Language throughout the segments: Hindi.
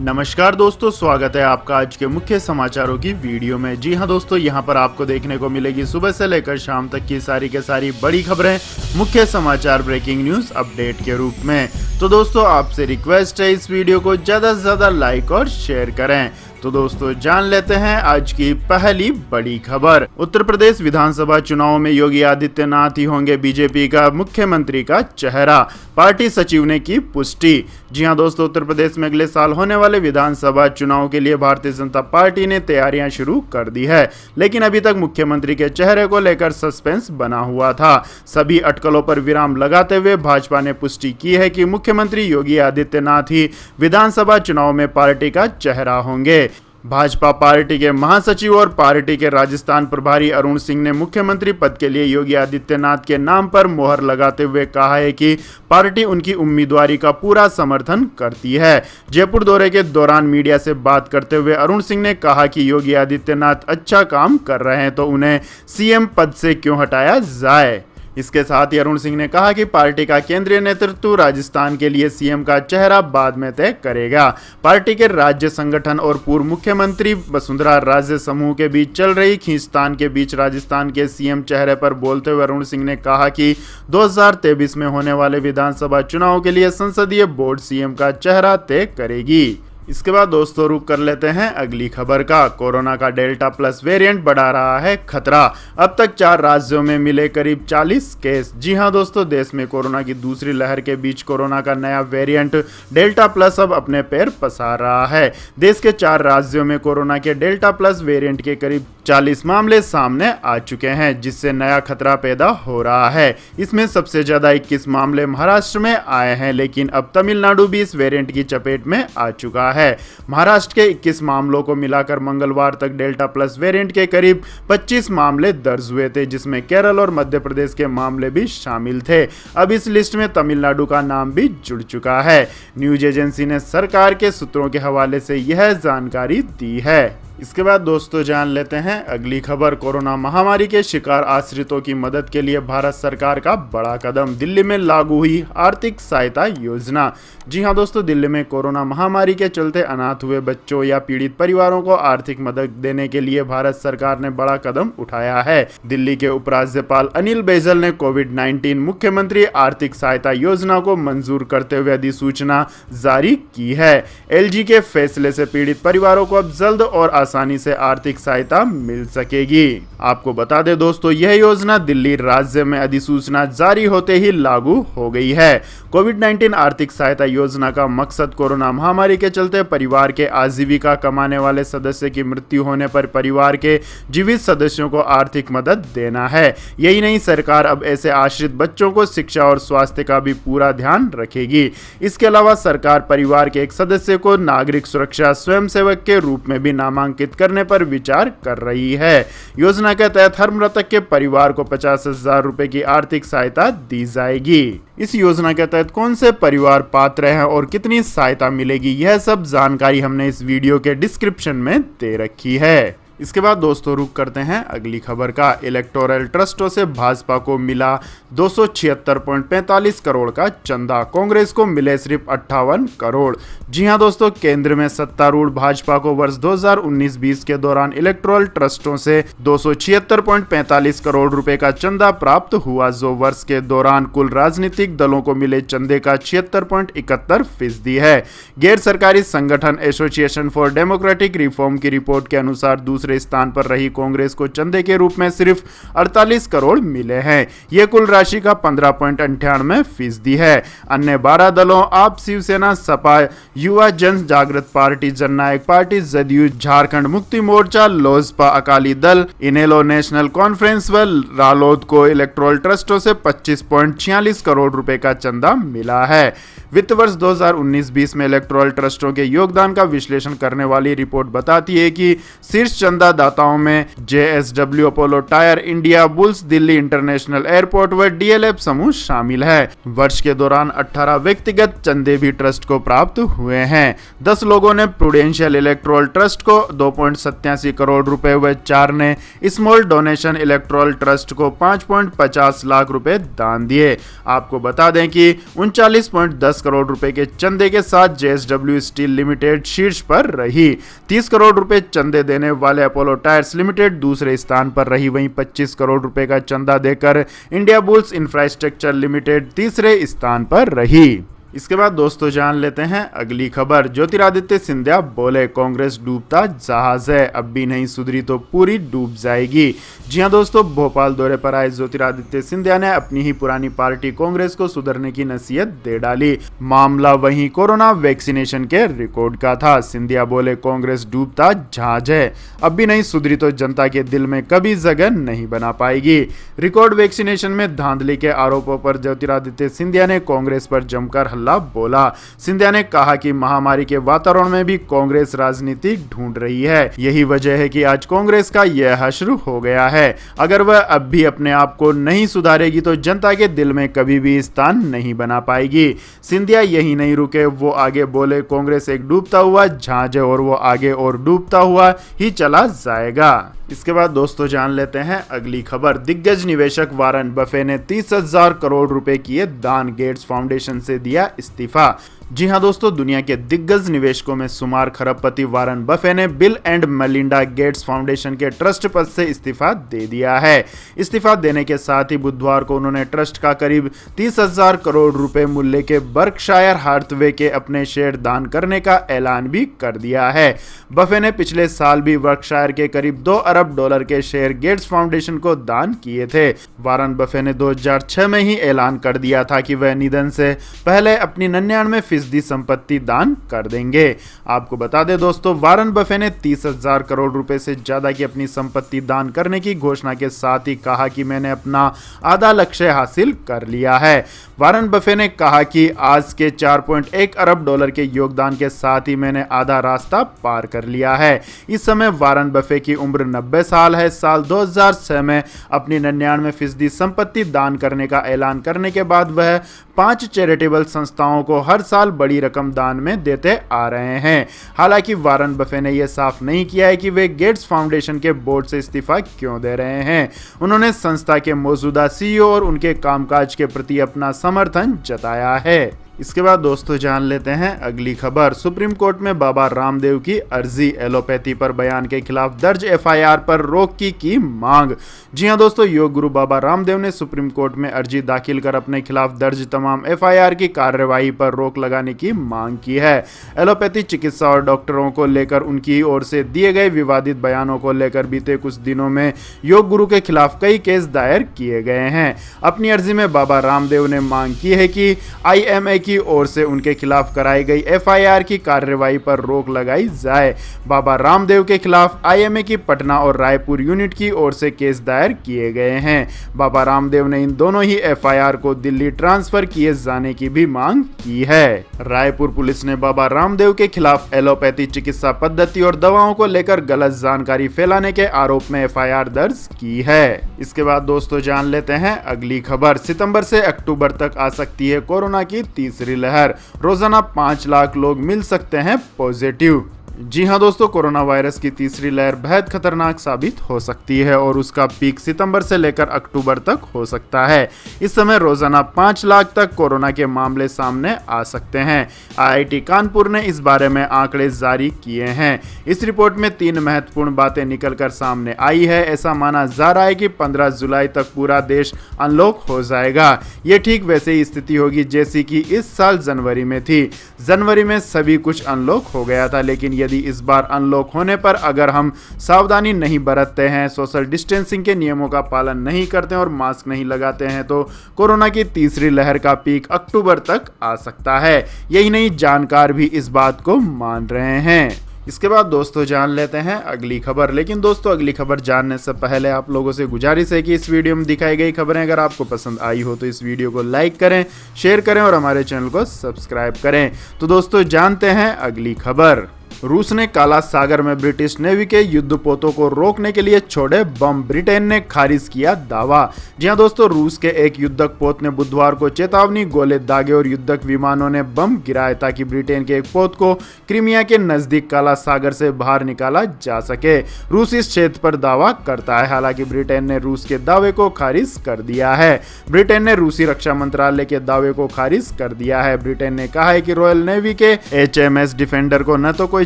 नमस्कार दोस्तों, स्वागत है आपका आज के मुख्य समाचारों की वीडियो में। जी हां दोस्तों, यहां पर आपको देखने को मिलेगी सुबह से लेकर शाम तक की सारी के सारी बड़ी खबरें मुख्य समाचार ब्रेकिंग न्यूज अपडेट के रूप में। तो दोस्तों, आपसे रिक्वेस्ट है इस वीडियो को ज़्यादा से ज़्यादा लाइक और शेयर करें। तो दोस्तों, जान लेते हैं आज की पहली बड़ी खबर। उत्तर प्रदेश विधानसभा चुनाव में योगी आदित्यनाथ ही होंगे बीजेपी का मुख्यमंत्री का चेहरा, पार्टी सचिव ने की पुष्टि। जी हां दोस्तों, उत्तर प्रदेश में अगले साल होने वाले विधानसभा चुनाव के लिए भारतीय जनता पार्टी ने तैयारियां शुरू कर दी है, लेकिन अभी तक मुख्यमंत्री के चेहरे को लेकर सस्पेंस बना हुआ था। सभी अटकलों पर विराम लगाते हुए भाजपा ने पुष्टि की है कि मुख्यमंत्री योगी आदित्यनाथ ही विधानसभा चुनाव में पार्टी का चेहरा होंगे। भाजपा पार्टी के महासचिव और पार्टी के राजस्थान प्रभारी अरुण सिंह ने मुख्यमंत्री पद के लिए योगी आदित्यनाथ के नाम पर मोहर लगाते हुए कहा है कि पार्टी उनकी उम्मीदवारी का पूरा समर्थन करती है। जयपुर दौरे के दौरान मीडिया से बात करते हुए अरुण सिंह ने कहा कि योगी आदित्यनाथ अच्छा काम कर रहे हैं तो उन्हें सीएम पद से क्यों हटाया जाए। इसके साथ ही अरुण सिंह ने कहा कि पार्टी का केंद्रीय नेतृत्व राजस्थान के लिए सीएम का चेहरा बाद में तय करेगा। पार्टी के राज्य संगठन और पूर्व मुख्यमंत्री वसुंधरा राजे समूह के बीच चल रही खींचतान के बीच राजस्थान के सीएम चेहरे पर बोलते हुए अरुण सिंह ने कहा कि 2023 में होने वाले विधानसभा चुनाव के लिए संसदीय बोर्ड सीएम का चेहरा तय करेगी। इसके बाद दोस्तों, रुक कर लेते हैं अगली खबर का। कोरोना का डेल्टा प्लस वेरिएंट बढ़ा रहा है खतरा, अब तक 4 राज्यों में मिले करीब 40 केस। जी हां दोस्तों, देश में कोरोना की दूसरी लहर के बीच कोरोना का नया वेरिएंट डेल्टा प्लस अब अपने पैर पसार रहा है। देश के 4 राज्यों में कोरोना के डेल्टा प्लस वेरिएंट के करीब 40 मामले सामने आ चुके हैं, जिससे नया खतरा पैदा हो रहा है। इसमें सबसे ज्यादा 21 मामले महाराष्ट्र में आए हैं, लेकिन अब तमिलनाडु भी इस वेरिएंट की चपेट में आ चुका है। महाराष्ट्र के 21 मामलों को मिलाकर मंगलवार तक डेल्टा प्लस वेरिएंट के करीब 25 मामले दर्ज हुए थे, जिसमें केरल और मध्य प्रदेश के मामले भी शामिल थे। अब इस लिस्ट में तमिलनाडु का नाम भी जुड़ चुका है। न्यूज एजेंसी ने सरकार के सूत्रों के हवाले से यह जानकारी दी है। इसके बाद दोस्तों, जान लेते हैं अगली खबर। कोरोना महामारी के शिकार आश्रितों की मदद के लिए भारत सरकार का बड़ा कदम, दिल्ली में लागू हुई आर्थिक सहायता योजना। जी हां दोस्तों, दिल्ली में कोरोना महामारी के चलते अनाथ हुए बच्चों या पीड़ित परिवारों को आर्थिक मदद देने के लिए भारत सरकार ने बड़ा कदम उठाया है। दिल्ली के उपराज्यपाल अनिल बैजल ने कोविड-19 मुख्यमंत्री आर्थिक सहायता योजना को मंजूर करते हुए अधिसूचना जारी की है। एलजी के फैसले से पीड़ित परिवारों को अब जल्द और आसानी से आर्थिक सहायता मिल सकेगी। आपको बता दें दोस्तों, यह योजना दिल्ली राज्य में अधिसूचना जारी होते ही लागू हो गई है। कोविड-19 आर्थिक सहायता योजना का मकसद कोरोना महामारी के चलते परिवार के आजीविका कमाने वाले सदस्य की मृत्यु होने पर परिवार के जीवित सदस्यों को आर्थिक मदद देना है। यही नहीं, सरकार अब ऐसे आश्रित बच्चों को शिक्षा और स्वास्थ्य का भी पूरा ध्यान रखेगी। इसके अलावा सरकार परिवार के एक सदस्य को नागरिक सुरक्षा स्वयंसेवक के रूप में भी नामांकित करने पर विचार कर रही है। योजना के तहत हर मृतक के परिवार को 50,000 रुपए की आर्थिक सहायता दी जाएगी। इस योजना के तहत कौन से परिवार पात्र हैं और कितनी सहायता मिलेगी, यह सब जानकारी हमने इस वीडियो के डिस्क्रिप्शन में दे रखी है। इसके बाद दोस्तों, रुक करते हैं अगली खबर का। इलेक्टोरल ट्रस्टों से भाजपा को मिला 276.45 करोड़ का चंदा, कांग्रेस को मिले सिर्फ 58 करोड़। जी हां दोस्तों, केंद्र में सत्तारूढ़ भाजपा को वर्ष 2019-20 के दौरान इलेक्टोरल ट्रस्टों से 276.45 करोड़ रुपए का चंदा प्राप्त हुआ, जो वर्ष के दौरान कुल राजनीतिक दलों को मिले चंदे का 76.71% है। गैर सरकारी संगठन एसोसिएशन फॉर डेमोक्रेटिक रिफॉर्म की रिपोर्ट के अनुसार दूसरे स्थान पर रही कांग्रेस को चंदे के रूप में सिर्फ 48 करोड़ मिले हैं। यह कुल राशि का 15.98% है। अन्य 12 दलों आप शिवसेना, सपा, युवा जन जागृत पार्टी, जननायक पार्टी, जदयू, झारखंड मुक्ति मोर्चा, लोजपा, अकाली दल, इनेलो, नेशनल कॉन्फ्रेंस व रालोद को इलेक्टोरल ट्रस्टों से 25.46 करोड़ रुपए का चंदा मिला है। वित्त वर्ष 2019-20 में इलेक्टोरल ट्रस्टों के योगदान का विश्लेषण करने वाली रिपोर्ट बताती है कि शीर्ष चंदादाताओं में JSW, Apollo tyre, India bulls, Delhi international airport व डीएलएफ समूह शामिल है। वर्ष के दौरान 18 व्यक्तिगत चंदे भी ट्रस्ट को प्राप्त हुए हैं। 10 लोगों ने प्रूडेंशियल इलेक्टोरल ट्रस्ट को 2.87 करोड़ रुपए व 4 ने स्मॉल डोनेशन इलेक्टोरल ट्रस्ट को 5.50 लाख रुपए दान दिए। आपको बता दें कि 39.10 10 करोड़ रुपए के चंदे के साथ जेएसडब्ल्यू स्टील लिमिटेड शीर्ष पर रही। 30 करोड़ रुपए चंदे देने वाले अपोलो टायर्स लिमिटेड दूसरे स्थान पर रही। वहीं 25 करोड़ रुपए का चंदा देकर इंडिया बुल्स इंफ्रास्ट्रक्चर लिमिटेड तीसरे स्थान पर रही। इसके बाद दोस्तों जान लेते हैं अगली खबर। ज्योतिरादित्य सिंधिया बोले कांग्रेस डूबता जहाज है, अब भी नहीं सुधरी तो पूरी डूब जाएगी। जी हां दोस्तों, भोपाल दौरे पर आए ज्योतिरादित्य सिंधिया ने अपनी ही पुरानी पार्टी कांग्रेस को सुधरने की नसीहत दे डाली। मामला वहीं कोरोना वैक्सीनेशन के रिकॉर्ड का था। सिंधिया बोले कांग्रेस डूबता जहाज है, अब भी नहीं सुधरी तो जनता के दिल में कभी जगह नहीं बना पाएगी। रिकॉर्ड वैक्सीनेशन में धांधली के आरोपों पर ज्योतिरादित्य सिंधिया ने कांग्रेस पर जमकर बोला। सिंधिया ने कहा कि महामारी के वातावरण में भी कांग्रेस राजनीति ढूंढ रही है। यही वजह है कि आज कांग्रेस का यह हश्र हो गया है। अगर वह अब भी अपने आप को नहीं सुधारेगी तो जनता के दिल में कभी भी स्थान नहीं बना पाएगी। सिंधिया यही नहीं रुके, वो आगे बोले कांग्रेस एक डूबता हुआ जहाज है और वो आगे और डूबता हुआ ही चला जाएगा। इसके बाद दोस्तों जान लेते हैं अगली खबर। दिग्गज निवेशक वारन बफे ने 30,000 करोड़ रुपए किए दान, गेट्स फाउंडेशन से दिया इस्तीफा। जी हां दोस्तों, दुनिया के दिग्गज निवेशकों में शुमार खरबपति वारन बफे ने bill and Melinda Gates foundation के ट्रस्ट पद से इस्तीफा दे दिया है। इस्तीफा देने के साथ ही बुधवार को उन्होंने ट्रस्ट का करीब 30,000 करोड़ रुपए मूल्य के बर्कशायर हार्थवे के अपने शेयर दान करने का ऐलान भी कर दिया है। बफे ने पिछले साल भी बर्कशायर के करीब 2 अरब डॉलर के शेयर गेट्स फाउंडेशन को दान किए थे। वारन बफे ने 2006 में ही ऐलान कर दिया था कि वह निधन से पहले अपनी 99% संपत्ति दान कर देंगे। आपको बता दें दोस्तों, वारन बफे ने 30,000 करोड़ रुपए से ज्यादा की अपनी संपत्ति दान करने की घोषणा के साथ ही कहा कि मैंने अपना आधा लक्ष्य हासिल कर लिया है। वारन बफे ने कहा कि आज के 4.1 अरब डॉलर के योगदान के साथ ही मैंने आधा रास्ता पार कर लिया है। इस समय वारन बफे की उम्र 90 साल है। साल 2006 में अपनी 99% संपत्ति दान करने का ऐलान करने के बाद वह 5 चैरिटेबल संस्थाओं को हर साल बड़ी रकम दान में देते आ रहे हैं। हालांकि वारन बफे ने यह साफ नहीं किया है कि वे गेट्स फाउंडेशन के बोर्ड से इस्तीफा क्यों दे रहे हैं। उन्होंने संस्था के मौजूदा सीईओ और उनके कामकाज के प्रति अपना समर्थन जताया है। इसके बाद दोस्तों जान लेते हैं अगली खबर। सुप्रीम कोर्ट में बाबा रामदेव की अर्जी, एलोपैथी पर बयान के खिलाफ दर्ज एफआईआर पर रोक की मांग। जी हां दोस्तों, योग गुरु बाबा रामदेव ने सुप्रीम कोर्ट में अर्जी दाखिल कर अपने खिलाफ दर्ज तमाम एफआईआर की कार्यवाही पर रोक लगाने की मांग की है। एलोपैथी चिकित्सा और डॉक्टरों को लेकर उनकी ओर से दिए गए विवादित बयानों को लेकर बीते कुछ दिनों में योग गुरु के खिलाफ कई केस दायर किए गए हैं। अपनी अर्जी में बाबा रामदेव ने मांग की है कि आईएमए की ओर से उनके खिलाफ कराई गई एफआईआर की कार्रवाई पर रोक लगाई जाए। बाबा रामदेव के खिलाफ आईएमए की पटना और रायपुर यूनिट की ओर से केस दायर किए गए हैं। बाबा रामदेव ने इन दोनों ही एफआईआर को दिल्ली ट्रांसफर किए जाने की भी मांग की है। रायपुर पुलिस ने बाबा रामदेव के खिलाफ एलोपैथी चिकित्सा पद्धति और दवाओं को लेकर गलत जानकारी फैलाने के आरोप में एफआईआर दर्ज की है। इसके बाद दोस्तों जान लेते हैं अगली खबर। सितंबर से अक्टूबर तक आ सकती है कोरोना की तीसरी लहर, रोजाना 5 लाख लोग मिल सकते हैं पॉजिटिव। जी हां दोस्तों, कोरोना वायरस की तीसरी लहर बेहद खतरनाक साबित हो सकती है और उसका पीक सितंबर से लेकर अक्टूबर तक हो सकता है। इस समय रोजाना 5 लाख तक कोरोना के मामले सामने आ सकते हैं। आईआईटी कानपुर ने इस बारे में आंकड़े जारी किए हैं। इस रिपोर्ट में 3 महत्वपूर्ण बातें निकलकर सामने आई है। ऐसा माना जा रहा है कि 15 जुलाई तक पूरा देश अनलॉक हो जाएगा। ये ठीक वैसे ही स्थिति होगी जैसी कि इस साल जनवरी में थी। जनवरी में सभी कुछ अनलॉक हो गया था, लेकिन यदि इस बार अनलॉक होने पर अगर हम सावधानी नहीं बरतते हैं, सोशल डिस्टेंसिंग के नियमों का पालन नहीं करते हैं और मास्क नहीं लगाते हैं तो कोरोना की तीसरी लहर का पीक अक्टूबर तक आ सकता है। यही नहीं, जानकार भी इस बात को मान रहे हैं। इसके बाद दोस्तों जान लेते हैं अगली खबर। लेकिन दोस्तों अगली खबर जानने से पहले आप लोगों से गुजारिश है कि इस वीडियो में दिखाई गई खबरें अगर आपको पसंद आई हो तो इस वीडियो को लाइक करें, शेयर करें और हमारे चैनल को सब्सक्राइब करें। तो दोस्तों जानते हैं अगली खबर। रूस ने काला सागर में ब्रिटिश नेवी के युद्धपोतों को रोकने के लिए छोड़े बम, ब्रिटेन ने खारिज किया दावा। जी हां दोस्तों, रूस के एक युद्धक पोत ने बुधवार को चेतावनी गोले दागे और युद्धक विमानों ने बम गिराए ताकि ब्रिटेन के एक पोत को क्रीमिया के नजदीक काला सागर से बाहर निकाला जा सके। रूस इस क्षेत्र पर दावा करता है, हालांकि ब्रिटेन ने रूस के दावे को खारिज कर दिया है। ब्रिटेन ने रूसी रक्षा मंत्रालय के दावे को खारिज कर दिया है। ब्रिटेन ने कहा है कि रॉयल नेवी के HMS डिफेंडर को न तो कोई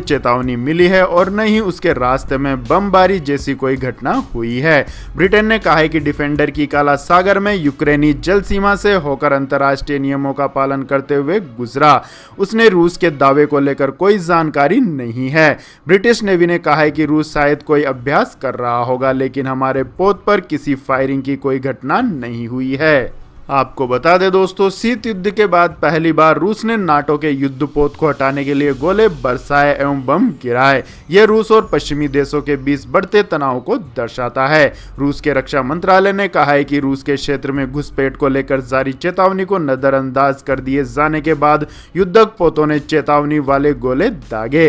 चेतावनी मिली है और न ही उसके रास्ते में बमबारी जैसी कोई घटना हुई है। ब्रिटेन ने कहा है कि डिफेंडर की काला सागर में यूक्रेनी जल सीमा से होकर अंतर्राष्ट्रीय नियमों का पालन करते हुए गुजरा। उसने रूस के दावे को लेकर कोई जानकारी नहीं है। ब्रिटिश नेवी ने कहा है कि रूस शायद कोई अभ्यास कर रहा होगा, लेकिन हमारे पोत पर किसी फायरिंग की कोई घटना नहीं हुई है। आपको बता दें दोस्तों, शीत युद्ध के बाद पहली बार रूस ने नाटो के युद्धपोत को हटाने के लिए गोले बरसाए एवं बम गिराए। यह रूस और पश्चिमी देशों के बीच बढ़ते तनाव को दर्शाता है। रूस के रक्षा मंत्रालय ने कहा है कि रूस के क्षेत्र में घुसपैठ को लेकर जारी चेतावनी को नजरअंदाज कर दिए जाने के बाद युद्धक पोतों ने चेतावनी वाले गोले दागे।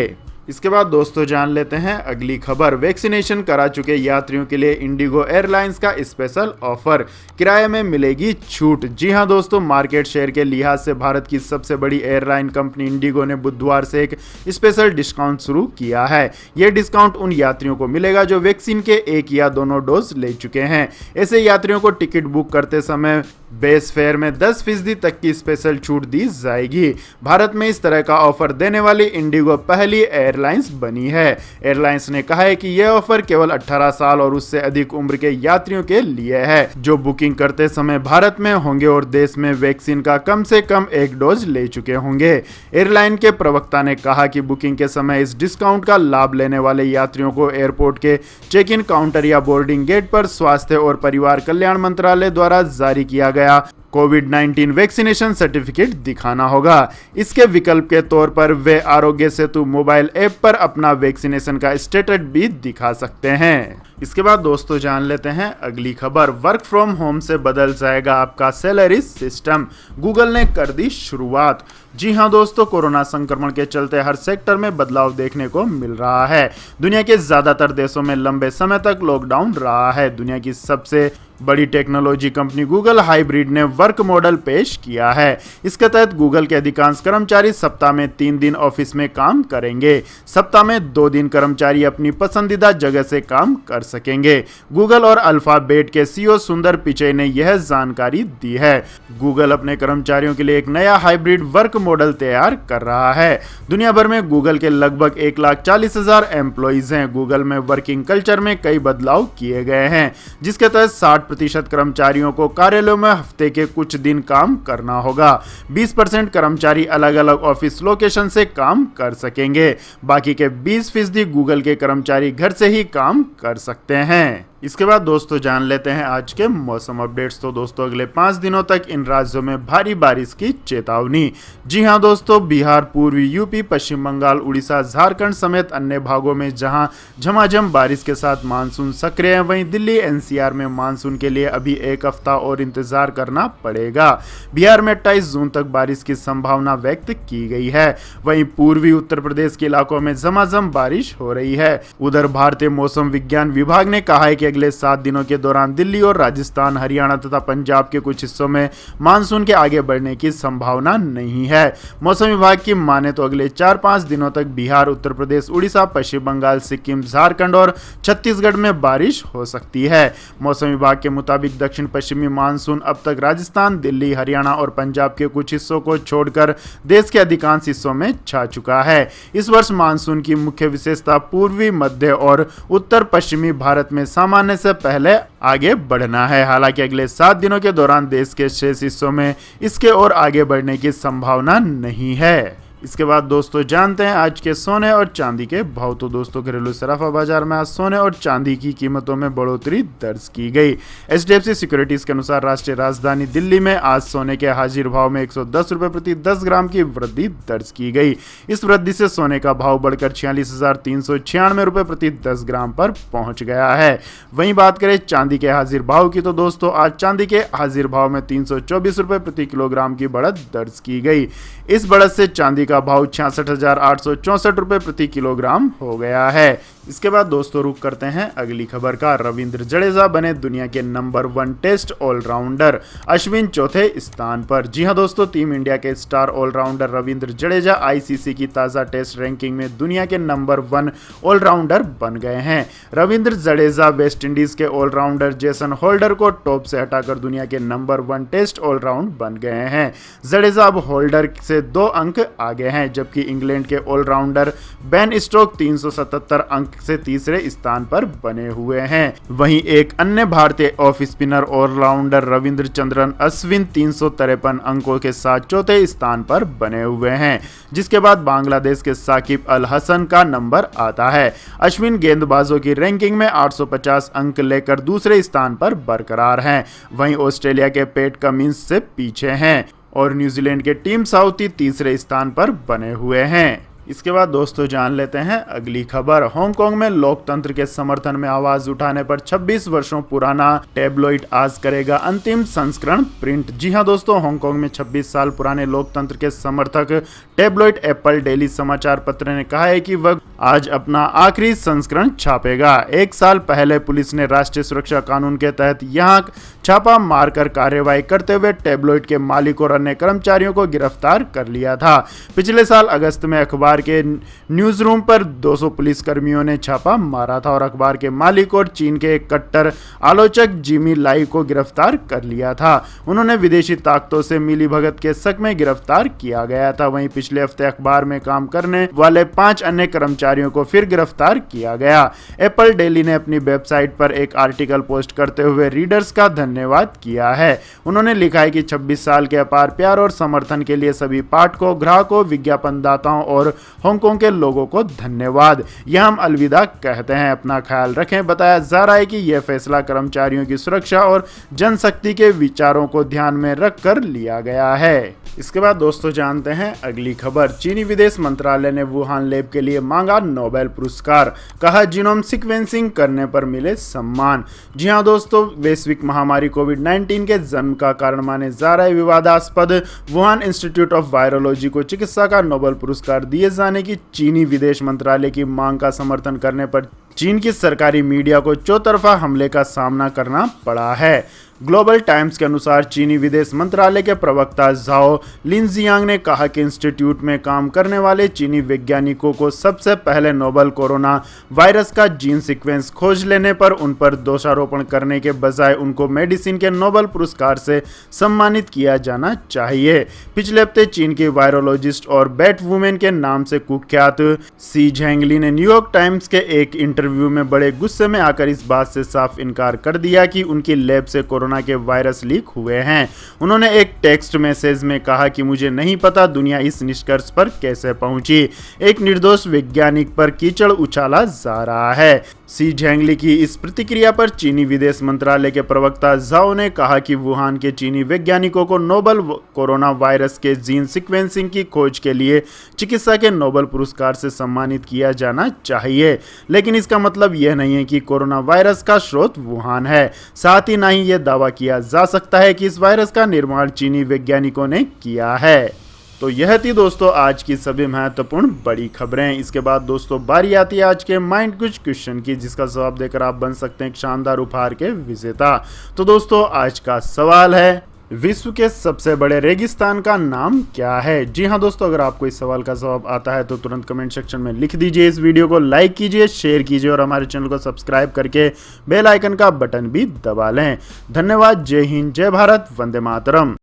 इसके बाद दोस्तों जान लेते हैं अगली खबर। वैक्सीनेशन करा चुके यात्रियों के लिए इंडिगो एयरलाइंस का स्पेशल ऑफर, किराए में मिलेगी छूट। जी हां दोस्तों, मार्केट शेयर के लिहाज से भारत की सबसे बड़ी एयरलाइन कंपनी इंडिगो ने बुधवार से एक स्पेशल डिस्काउंट शुरू किया है। यह डिस्काउंट उन यात्रियों को मिलेगा जो वैक्सीन के एक या दोनों डोज ले चुके हैं। ऐसे यात्रियों को टिकट बुक करते समय बेस फेयर में 10% तक की स्पेशल छूट दी जाएगी। भारत में इस तरह का ऑफर देने वाली इंडिगो पहली एयरलाइंस बनी है। एयरलाइंस ने कहा है कि यह ऑफर केवल 18 साल और उससे अधिक उम्र के यात्रियों के लिए है जो बुकिंग करते समय भारत में होंगे और देश में वैक्सीन का कम से कम एक डोज ले चुके होंगे। एयरलाइन के प्रवक्ता ने कहा कि बुकिंग के समय इस डिस्काउंट का लाभ लेने वाले यात्रियों को एयरपोर्ट के चेक इन काउंटर या बोर्डिंग गेट पर स्वास्थ्य और परिवार कल्याण मंत्रालय द्वारा जारी किया गया कोविड-19 वैक्सीनेशन सर्टिफिकेट दिखाना होगा। इसके विकल्प के तौर पर वे आरोग्य सेतु मोबाइल ऐप पर अपना वैक्सीनेशन का स्टेटस भी दिखा सकते हैं। इसके बाद दोस्तों जान लेते हैं अगली खबर। वर्क फ्रॉम होम से बदल जाएगा आपका सैलरी सिस्टम, गूगल ने कर दी शुरुआत। जी हां दोस्तों, कोरोना संक्रमण के चलते हर सेक्टर में बदलाव देखने को मिल रहा है। दुनिया के ज्यादातर देशों में लंबे समय तक लॉकडाउन रहा है। दुनिया की सबसे बड़ी टेक्नोलॉजी कंपनी गूगल हाइब्रिड ने वर्क मॉडल पेश किया है। इसके तहत गूगल के अधिकांश कर्मचारी सप्ताह में 3 दिन ऑफिस में काम करेंगे। सप्ताह में 2 दिन कर्मचारी अपनी पसंदीदा जगह से काम कर सकेंगे। गूगल और अल्फाबेट के CEO सुंदर पिचई ने यह जानकारी दी है। गूगल अपने कर्मचारियों के लिए एक नया हाइब्रिड वर्क मॉडल तैयार कर रहा है। दुनिया भर में गूगल के लगभग 1,40,000 एम्प्लॉइज हैं। गूगल में वर्किंग कल्चर में कई बदलाव किए गए हैं, जिसके तहत 60% कर्मचारियों को कार्यालयों में हफ्ते के कुछ दिन काम करना होगा। 20% कर्मचारी अलग अलग ऑफिस लोकेशन से काम कर सकेंगे। बाकी के 20% गूगल के कर्मचारी घर से ही काम कर सकते हैं। इसके बाद दोस्तों जान लेते हैं आज के मौसम अपडेट्स। तो दोस्तों अगले 5 दिनों तक इन राज्यों में भारी बारिश की चेतावनी। जी हां दोस्तों, बिहार, पूर्वी यूपी, पश्चिम बंगाल, उड़ीसा, झारखंड समेत अन्य भागों में जहां झमाझम बारिश के साथ मानसून सक्रिय है, वहीं दिल्ली NCR में मानसून के लिए अभी एक हफ्ता और इंतजार करना पड़ेगा। बिहार में 28 जून तक बारिश की संभावना व्यक्त की गई है। वहीं पूर्वी उत्तर प्रदेश के इलाकों में झमाझम बारिश हो रही है। उधर भारतीय मौसम विज्ञान विभाग ने कहा है कि अगले 7 दिनों के दौरान दिल्ली और राजस्थान, हरियाणा तथा पंजाब के कुछ हिस्सों में मानसून के आगे बढ़ने की संभावना नहीं है। मौसम विभाग की माने तो अगले 4-5 दिनों तक बिहार, उत्तर प्रदेश, उड़ीसा, पश्चिम बंगाल, सिक्किम, झारखंड और छत्तीसगढ़ में बारिश हो सकती है। मौसम विभाग के मुताबिक दक्षिण पश्चिमी मानसून अब तक राजस्थान, दिल्ली, हरियाणा और पंजाब के कुछ हिस्सों को छोड़कर देश के अधिकांश हिस्सों में छा चुका है। इस वर्ष मानसून की मुख्य विशेषता पूर्वी, मध्य और उत्तर पश्चिमी भारत में सामान्य से पहले आगे बढ़ना है। हालांकि अगले 7 दिनों के दौरान देश के शेष हिस्सों में इसके और आगे बढ़ने की संभावना नहीं है। इसके बाद दोस्तों जानते हैं आज के सोने और चांदी के भाव। तो दोस्तों घरेलू सराफा बाजार में आज सोने और चांदी की कीमतों में बढ़ोतरी दर्ज की गई। HDFC सिक्योरिटीज के अनुसार राष्ट्रीय राजधानी दिल्ली में आज सोने के हाजिर भाव में 110 रुपए प्रति 10 ग्राम की वृद्धि दर्ज की गई। इस वृद्धि से सोने का भाव बढ़कर 46,396 रुपए प्रति 10 ग्राम पर पहुंच गया है। वहीं बात करें चांदी के हाजिर भाव की, तो दोस्तों आज चांदी के हाजिर भाव में 324 रुपए प्रति किलोग्राम की बढ़त दर्ज की गई। इस बढ़त से चांदी का भाव 66,864 रुपये प्रति किलोग्राम हो गया है। इसके बाद दोस्तों रुक करते हैं अगली खबर का। रविंद्र जडेजा बने दुनिया के नंबर 1 टेस्ट ऑलराउंडर, अश्विन चौथे स्थान पर। जी हां दोस्तों, टीम इंडिया के star all-rounder Ravindra Jadeja ICC की ताज़ा टेस्ट रैंकिंग में दुनिया के नंबर 1 ऑलराउंडर बन गए हैं। रविंद्र जडेजा वेस्टइंडीज के ऑलराउंडर जेसन होल्डर को टॉप से हटाकर दुनिया के नंबर 1 टेस्ट ऑलराउंड बन गए हैं। जडेजा अब होल्डर से 2 अंक आगे हैं, जबकि इंग्लैंड के ऑलराउंडर बेन स्टोक 377 अंक से तीसरे स्थान पर बने हुए हैं। वहीं एक अन्य भारतीय ऑफ स्पिनर ऑलराउंडर रविंद्रचंद्रन अश्विन 353 अंकों के साथ चौथे स्थान पर बने हुए हैं, जिसके बाद बांग्लादेश के साकिब अल हसन का नंबर आता है। अश्विन गेंदबाजों की रैंकिंग में 850 अंक लेकर दूसरे स्थान पर बरकरार हैं। वहीं ऑस्ट्रेलिया के पैट कमिंस से पीछे हैं और न्यूजीलैंड के टीम साउथी तीसरे स्थान पर बने हुए हैं। इसके बाद दोस्तों जान लेते हैं अगली खबर। हांगकांग में लोकतंत्र के समर्थन में आवाज उठाने पर 26 वर्षों पुराना टैबलॉइड आज करेगा अंतिम संस्करण प्रिंट। जी हां दोस्तों, हांगकांग में 26 साल पुराने लोकतंत्र के समर्थक टैबलॉइड एप्पल डेली समाचार पत्र ने कहा है कि वह आज अपना आखिरी संस्करण छापेगा। 1 साल पहले पुलिस ने राष्ट्रीय सुरक्षा कानून के तहत यहां छापा मारकर कार्रवाई करते हुए टैबलॉइड के मालिक और अन्य कर्मचारियों को गिरफ्तार कर लिया था। पिछले साल अगस्त में अखबार के न्यूज रूम पर 200 पुलिस कर्मियों ने छापा मारा था और अखबार के मालिक और चीन के एक कट्टर आलोचक जिमी लाई को गिरफ्तार कर लिया था। उन्होंने विदेशी ताकतों से मिलीभगत के शक में गिरफ्तार किया गया था। वहीं पिछले हफ्ते अखबार में काम करने वाले 5 अन्य कर्मचारियों को फिर गिरफ्तार किया गया। एप्पल डेली ने अपनी वेबसाइट पर एक आर्टिकल पोस्ट करते हुए रीडर्स का धन्यवाद किया है। उन्होंने लिखा है कि 26 साल के अपार प्यार और समर्थन के लिए सभी पाठकों, ग्राहकों, विज्ञापनदाताओं और हांगकांग के लोगों को धन्यवाद। यह हम अलविदा कहते हैं। अपना ख्याल रखें। बताया जा रहा है कि यह फैसला कर्मचारियों की सुरक्षा और जनशक्ति के विचारों को ध्यान में रखकर लिया गया है। इसके बाद दोस्तों जानते हैं अगली खबर। चीनी विदेश मंत्रालय ने वुहान लैब के लिए मांगा नोबेल पुरस्कार, कहा जीनोम सीक्वेंसिंग करने पर मिले सम्मान। जी हां दोस्तों, वैश्विक महामारी कोविड-19 के जन्म का कारण माने जा रहे विवादास्पद वुहान इंस्टीट्यूट ऑफ वायरोलॉजी को चिकित्सा का नोबेल पुरस्कार दिए जाने की चीनी विदेश मंत्रालय की मांग का समर्थन करने पर चीन की सरकारी मीडिया को चौतरफा हमले का सामना करना पड़ा है। ग्लोबल टाइम्स के अनुसार चीनी विदेश मंत्रालय के प्रवक्ता झाओ लिनजियांग ने कहा कि इंस्टीट्यूट में काम करने वाले चीनी वैज्ञानिकों को सबसे पहले नोबेल कोरोना वायरस का जीन सीक्वेंस खोज लेने पर उन पर दोषारोपण करने के बजाय उनको मेडिसिन के नोबेल पुरस्कार से सम्मानित किया जाना चाहिए। पिछले हफ्ते चीन की वायरोलॉजिस्ट और बैट वुमेन के नाम से कुख्यात सी झेंगली ने न्यूयॉर्क टाइम्स के एक इंटरव्यू में बड़े गुस्से में आकर इस बात से साफ इनकार कर दिया कि उनकी लैब से कोरोना के वायरस लीक हुए हैं। उन्होंने एक टेक्स्ट मैसेज में कहा कि मुझे नहीं पता दुनिया इस निष्कर्ष पर कैसे पहुंची। एक निर्दोष वैज्ञानिक पर कीचड़ उछाला जा रहा है। सी झेंगली की इस प्रतिक्रिया पर चीनी विदेश मंत्रालय के प्रवक्ता झाओ ने कहा कि वुहान के चीनी वैज्ञानिकों को नोबेल कोरोना वायरस के जीन सीक्वेंसिंग की खोज के लिए चिकित्सा के नोबेल पुरस्कार से सम्मानित किया जाना चाहिए, लेकिन इसका मतलब यह नहीं है कि कोरोना वायरस का स्रोत वुहान है। साथ ही ना ही यह दावा किया जा सकता है कि इस वायरस का निर्माण चीनी वैज्ञानिकों ने किया है। तो यह थी दोस्तों आज की सभी महत्वपूर्ण बड़ी खबरें। इसके बाद दोस्तों बारी आती है आज के माइंड कुछ क्वेश्चन की, जिसका जवाब देकर आप बन सकते हैं एक शानदार उपहार के विजेता। तो दोस्तों आज का सवाल है, विश्व के सबसे बड़े रेगिस्तान का नाम क्या है? जी हां दोस्तों, अगर आपको इस सवाल का जवाब आता है तो तुरंत कमेंट सेक्शन में लिख दीजिए। इस वीडियो को लाइक कीजिए, शेयर कीजिए और हमारे चैनल को सब्सक्राइब करके बेल आइकन का बटन भी दबा लें। धन्यवाद। जय हिंद, जय भारत, वंदे मातरम।